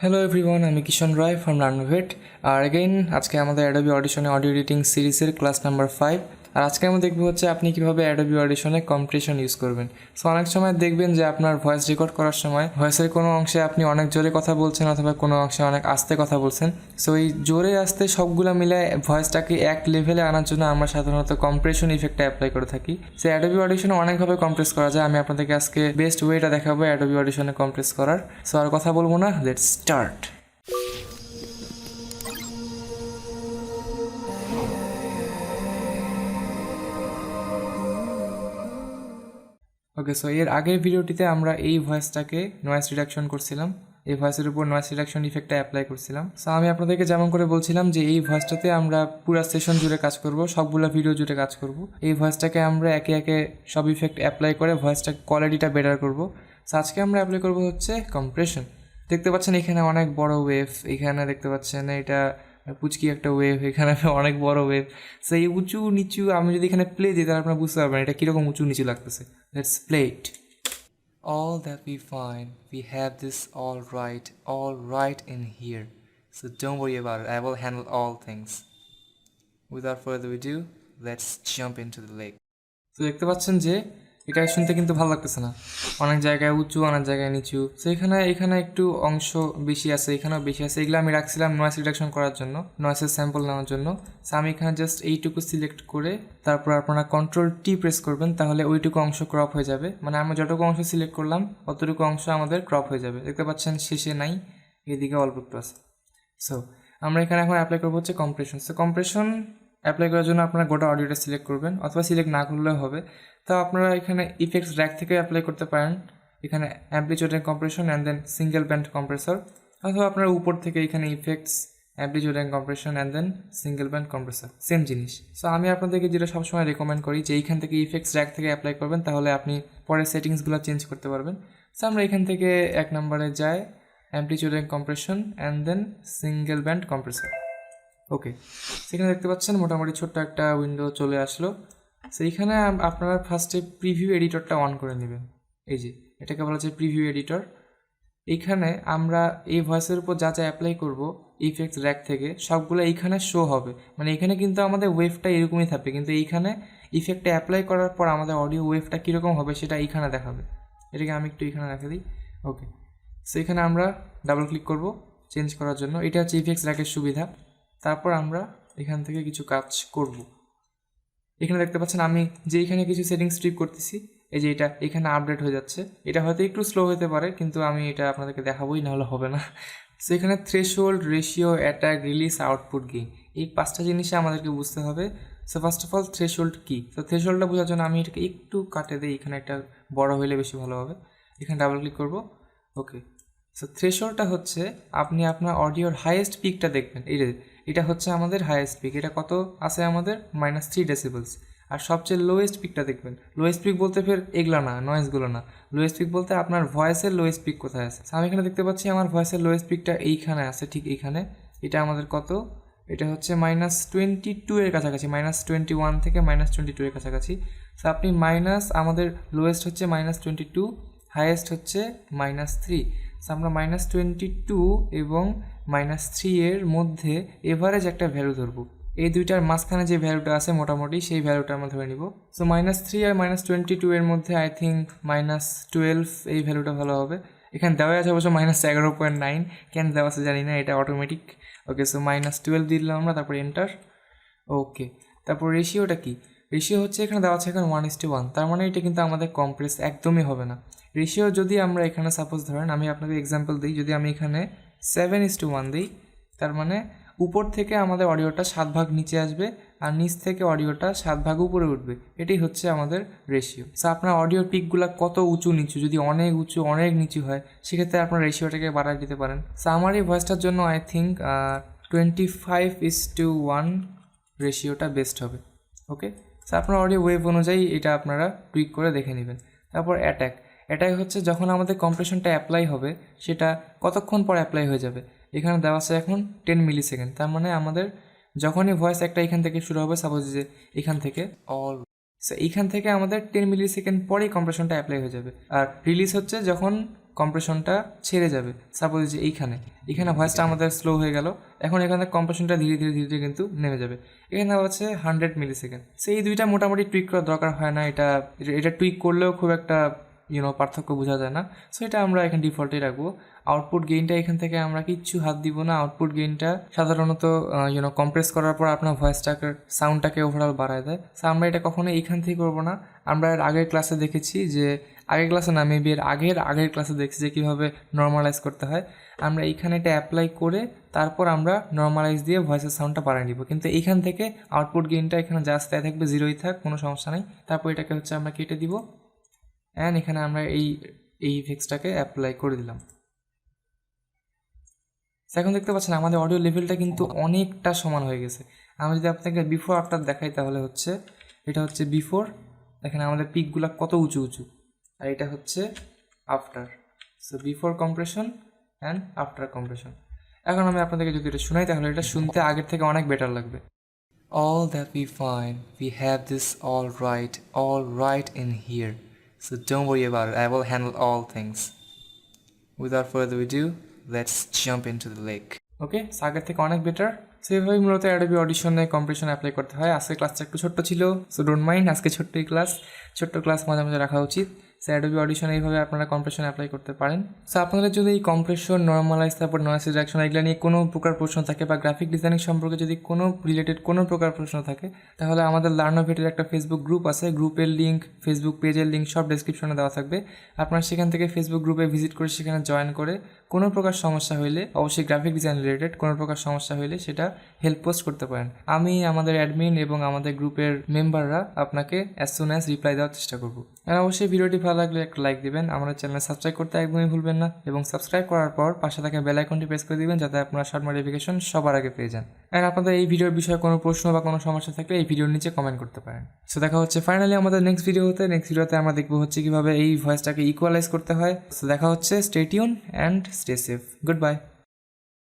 Hello everyone, আমি কিশন রায় from Learnovate। R again আজকে আমাদের অ্যাডোবি অডিশনে অডিও এডিটিং সিরিজের ক্লাস নাম্বার 5। আর আজকে আমরা দেখবো হচ্ছে আপনি কীভাবে অ্যাডোবি অডিশনে কম্প্রেশন ইউজ করবেন। সো অনেক সময় দেখবেন যে আপনার ভয়েস রেকর্ড করার সময় ভয়েসের কোনো অংশে আপনি অনেক জোরে কথা বলছেন অথবা কোনো অংশে অনেক আস্তে কথা বলছেন। সো এই জোরে আস্তে সবগুলো মিলে ভয়েসটাকে এক লেভেলে আনার জন্য আমরা সাধারণত কম্প্রেশন ইফেক্টটা অ্যাপ্লাই করে থাকি। সো অ্যাডোবি অডিশনে অনেকভাবে কম্প্রেস করা যায়। আমি আপনাদেরকে আজকে বেস্ট ওয়েটা দেখাবো অ্যাডোবি অডিশনে কম্প্রেস করার। সো আর কথা বলবো না, লেটস স্টার্ট। ওকে, সো এর আগের ভিডিওটিতে আমরা এই ভয়েসটাকে নয়েজ রিডাকশন করছিলাম, এই ভয়েসের উপর নয়েজ রিডাকশন ইফেক্টটা অ্যাপ্লাই করছিলাম। সো আমি আপনাদেরকে যেমন করে বলছিলাম যে এই ভয়েসটাতে আমরা পুরো সেশন জুড়ে কাজ করব, সবগুলো ভিডিও জুড়ে কাজ করব। এই ভয়েসটাকে আমরা একে একে সব ইফেক্ট অ্যাপ্লাই করে ভয়েসটার কোয়ালিটিটা বেটার করব। সো আজকে আমরা অ্যাপ্লাই করব হচ্ছে কম্প্রেশন। দেখতে পাচ্ছেন এখানে অনেক বড় ওয়েভ, এখানে দেখতে পাচ্ছেন এটা পুচকি একটা ওয়েভ, এখানে অনেক বড় ওয়েভ। সেই উঁচু নিচু আমি যদি এখানে প্লে দিই তাহলে আপনারা বুঝতে পারবেন এটা কীরকম উঁচু নিচু লাগতেছে। Let's play it. All that we find, we have this all right in here. So don't worry about it, I will handle all things. Without further ado, let's jump into the lake. তো দেখতে পাচ্ছেন যে এটা শুনতে কিন্তু ভালো লাগতেছে না, অনেক জায়গায় উঁচু অনেক জায়গায় নিচু। তো এখানে একটু অংশ বেশি আছে, এখানেও বেশি আছে। এগুলো আমি রাখছিলাম নয়েজ রিডাকশন করার জন্য, নয়েসের স্যাম্পল নেওয়ার জন্য। সো আমি এখানে জাস্ট এইটুকু সিলেক্ট করে তারপর আপনারা Ctrl+T প্রেস করবেন, তাহলে ওইটুকু অংশ ক্রপ হয়ে যাবে। মানে আমরা যতটুকু অংশ সিলেক্ট করলাম অতটুকু অংশ আমাদের ক্রপ হয়ে যাবে। দেখতে পাচ্ছেন শেষে নাই, এদিকে অল্প একটু আছে। সো আমরা এখানে এখন অ্যাপ্লাই করবো হচ্ছে কম্প্রেশন। সো কম্প্রেশন অ্যাপ্লাই করার জন্য আপনারা গোটা অডিওটা সিলেক্ট করবেন, অথবা সিলেক্ট না করলেও হবে। তো আপনারা এখানে ইফেক্টস র্যাক থেকে অ্যাপ্লাই করতে পারেন, এখানে amplitude and compression and then single band compressor, অথবা আপনারা উপর থেকে এখানে effects amplitude and compression and then single band compressor, same জিনিস। সো আমি আপনাদেরকে যেটা সবসময় রেকমেন্ড করি যে এইখান থেকে ইফেক্টস র্যাক থেকে অ্যাপ্লাই করবেন, তাহলে আপনি পরে সেটিংসগুলো চেঞ্জ করতে পারবেন। সো আমরা এখান থেকে 1 নম্বরে যাই, amplitude and compression and then single band compressor. Okay, সেখানে দেখতে পাচ্ছেন মোটামুটি ছোট্ট একটা উইন্ডো চলে আসলো। সেইখানে আপনারা ফার্স্টে প্রিভিউ এডিটরটা অন করে নেবেন। এই যে এটাকে বলা যায় প্রিভিউ এডিটর। এইখানে আমরা এই ভয়েসের উপর যা যা অ্যাপ্লাই করব ইফেক্টস র্যাক থেকে সবগুলো এইখানে শো হবে। মানে এখানে কিন্তু আমাদের ওয়েভটা এরকমই থাকবে, কিন্তু এইখানে ইফেক্টটা অ্যাপ্লাই করার পর আমাদের অডিও ওয়েভটা কীরকম হবে সেটা এইখানে দেখাবে। এটাকে আমি একটু এখানে রেখে দিই। ওকে, সো এখানে আমরা ডাবল ক্লিক করব চেঞ্জ করার জন্য। এটা হচ্ছে ইফেক্টস র্যাকের সুবিধা। তারপর আমরা এখান থেকে কিছু কাজ করব। এখানে দেখতে পাচ্ছেন আমি যে এখানে কিছু সেটিংস ট্রিপ করতেছি, এই যে এটা এখানে আপডেট হয়ে যাচ্ছে। এটা হয়তো একটু স্লো হতে পারে, কিন্তু আমি এটা আপনাদেরকে দেখাবোই, নাহলে হবে না। সো এখানে threshold, ratio, attack, release, output, gain, এই 5টা জিনিসে আমাদেরকে বুঝতে হবে। So first of all threshold কী। তো থ্রেশহোল্ডটা বোঝার জন্য আমি এটাকে একটু কাটে দিই, এখানে একটা বড় হইলে বেশি ভালো হবে। এখানে ডাবল ক্লিক করব। ওকে, সো থ্রেশহোল্ডটা হচ্ছে আপনি আপনার অডিওর হাইয়েস্ট পিকটা দেখবেন। এটা হচ্ছে আমাদের হাইয়েস্ট পিক। এটা কত আছে আমাদের? -3 ডেসিবেলস। আর সবচেয়ে লোয়েস্ট পিকটা দেখবেন। লোয়েস্ট পিক বলতে ফের এগুলো না, নয়েজগুলো না। লোয়েস্ট পিক বলতে আপনার ভয়েসের লোয়েস্ট পিক কোথায় আছে। আমি এখানে দেখতে পাচ্ছি আমার ভয়েসের লোয়েস্ট পিকটা এইখানে আছে, ঠিক এইখানে। এটা আমাদের কত? এটা হচ্ছে -22 এর কাছাকাছি, -21 থেকে -22 এর কাছাকাছি। সো আপনি আমাদের লোয়েস্ট হচ্ছে -22, হাইয়েস্ট হচ্ছে -3। সো আমরা -22 এবং -3 এর মধ্যে এভারেজ একটা ভ্যালু ধরবো। এই দুইটার মাঝখানে যে ভ্যালুটা আছে মোটামুটি সেই ভ্যালুটা আমরা ধরে নিব। সো -3 আর -22 এর মধ্যে আই থিঙ্ক -12 এই ভ্যালুটা ভালো হবে। এখানে দেওয়া আছে অবশ্য -11.9, কেন দেওয়া আছে জানি না, এটা অটোমেটিক। ওকে, সো -12 দিলাম আমরা, তারপর এন্টার। ওকে, তারপর রেশিওটা কি? রেশিও হচ্ছে এখানে দেওয়া আছে এখন 1:1, তার মানে এটা কিন্তু আমাদের কম্প্রেস একদমই হবে না। রেশিও যদি আমরা এখানে সাপোজ ধরেন, আমি আপনাকে এক্সাম্পল দিই, যদি আমি এখানে 7:1 দিই, তার মানে উপর থেকে আমাদের অডিওটা 7 ভাগ নিচে আসবে আর নিচ থেকে অডিওটা 7 ভাগ উপরে উঠবে। এটাই হচ্ছে আমাদের রেশিও। সো আপনার অডিও পিকগুলো কত উঁচু নিচু, যদি অনেক উঁচু অনেক নিচু হয় সেক্ষেত্রে আপনার রেশিওটাকে বাড়ায় দিতে পারেন। সো আমার এই ভয়েসটার জন্য আই থিঙ্ক 25:1 রেশিওটা বেস্ট হবে। ওকে, সো আপনার অডিও ওয়েভ অনুযায়ী এটা আপনারা টুইক করে দেখে নেবেন। তারপর অ্যাটাক হচ্ছে যখন আমাদের কম্প্রেশনটা অ্যাপ্লাই হবে সেটা কতক্ষণ পর অ্যাপ্লাই হয়ে যাবে। এখানে দেওয়া আছে এখন 10 মিলিসেকেন্ড, তার মানে আমাদের যখনই ভয়েস একটা এখান থেকে শুরু হবে, সাপোজ যে এখান থেকে সো এইখান থেকে আমাদের 10 মিলি সেকেন্ড পরেই কম্প্রেশনটা অ্যাপ্লাই হয়ে যাবে। আর রিলিজ হচ্ছে যখন কম্প্রেশনটা ছেড়ে যাবে। সাপোজ যে এইখানে ভয়েসটা আমাদের স্লো হয়ে গেল, এখন এখানে কম্প্রেশনটা ধীরে ধীরে ধীরে কিন্তু নেমে যাবে। এখানে হচ্ছে 100 মিলি সেকেন্ড। সেই দুইটা মোটামুটি টুইক করার দরকার হয় না, এটা টুইক করলেও খুব একটা পার্থক্য বোঝা যায় না। সো এটা আমরা এখানে ডিফল্টেই রাখবো। আউটপুট গেইনটা এখান থেকে আমরা কিচ্ছু হাত দিব না। আউটপুট গেইনটা সাধারণত কম্প্রেস করার পর আপনার ভয়েসটাকে সাউন্ডটাকে ওভারঅল বাড়ায় দেয়। সো আমরা এটা কখনো এইখান থেকে করবো না। আমরা এর আগের ক্লাসে দেখেছি যে আগের ক্লাসে না, মেবি এর আগের ক্লাসে দেখছি যে কীভাবে নর্মালাইজ করতে হয়। আমরা এইখানে এটা অ্যাপ্লাই করে তারপর আমরা নর্মালাইজ দিয়ে ভয়েসের সাউন্ডটা বাড়ায় নিব। কিন্তু এইখান থেকে আউটপুট গেইনটা এখানে জাস্ট তাই থাকবে, 0ই থাক, কোনো সমস্যা নেই। তারপর এটাকে হচ্ছে আমরা কেটে দিব অ্যান্ড এখানে আমরা এই ইফেক্টসটাকে অ্যাপ্লাই করে দিলাম। এখন দেখতে পাচ্ছেন আমাদের অডিও লেভেলটা কিন্তু অনেকটা সমান হয়ে গেছে। আমি যদি আপনাকে বিফোর আফটার দেখাই তাহলে হচ্ছে এটা হচ্ছে বিফোর, দেখেন আমাদের পিকগুলো কত উঁচু উঁচু, আর এটা হচ্ছে after. So before compression and after compression. এখন আমি আপনাদেরকে যদি এটা শোনাই তাহলে এটা শুনতে আগের থেকে অনেক বেটার লাগবে। All that we find, we have this all right in here. So don't worry about it, I will handle all things. Without further ado, let's jump into the lake. ওকে, আগের থেকে অনেক বেটার। সেভাবেই মূলত Adobe অডিশনে compression apply করতে হয়। আজকে ক্লাসটা একটু ছোট্ট ছিল, সো ডোন্ট মাইন্ড, আজকে ছোট্ট ক্লাস মাঝে মাঝে রাখা উচিত। সো অ্যাডোবি অডিশন এইভাবে আপনারা কম্প্রেশন অ্যাপ্লাই করতে পারেন। সো আপনাদের যদি এই কম্প্রেশন, নর্মালাইজ, তারপর নয়েজ রিডাকশন এগুলো নিয়ে কোনো প্রকার প্রশ্ন থাকে বা গ্রাফিক ডিজাইনিং সম্পর্কে যদি কোনো রিলেটেড কোনো প্রকার প্রশ্ন থাকে তাহলে আমাদের লার্নোভেটের একটা ফেসবুক গ্রুপ আছে, গ্রুপের লিঙ্ক, ফেসবুক পেজের লিঙ্ক সব ডেসক্রিপশনে দেওয়া থাকবে। আপনারা সেখান থেকে ফেসবুক গ্রুপে ভিজিট করে সেখানে জয়েন করে কোনো প্রকার সমস্যা হইলে, অবশ্যই গ্রাফিক ডিজাইন রিলেটেড কোনো প্রকার সমস্যা হইলে সেটা হেল্প পোস্ট করতে পারেন। আমি, আমাদের অ্যাডমিন এবং আমাদের গ্রুপের মেম্বাররা আপনাকে অ্যাজ সুন অ্যাজ রিপ্লাই দেওয়ার চেষ্টা করবো। আর অবশ্যই ভিডিওটি ভালো লাগলে একটা লাইক দিবেন, আমাদের চ্যানেল সাবস্ক্রাইব করতে একদমই ভুলবেন না, এবং সাবস্ক্রাইব করার পর পাশে থাকা বেল আইকনটি প্রেস করে দিবেন যাতে আপনারা শর্ট নোটিফিকেশন সবার আগে পেয়ে যান। আর আপনাদের এই ভিডিওর বিষয়ে কোনো প্রশ্ন বা কোনো সমস্যা থাকলে এই ভিডিওর নিচে কমেন্ট করতে পারেন। সো দেখা হচ্ছে ফাইনালি আমাদের নেক্সট ভিডিওতে আমরা দেখবো হচ্ছে কীভাবে এই ভয়েসটাকে ইকুয়ালাইজ করতে হয়। সো দেখা হচ্ছে, stay tune and stay safe, good bye.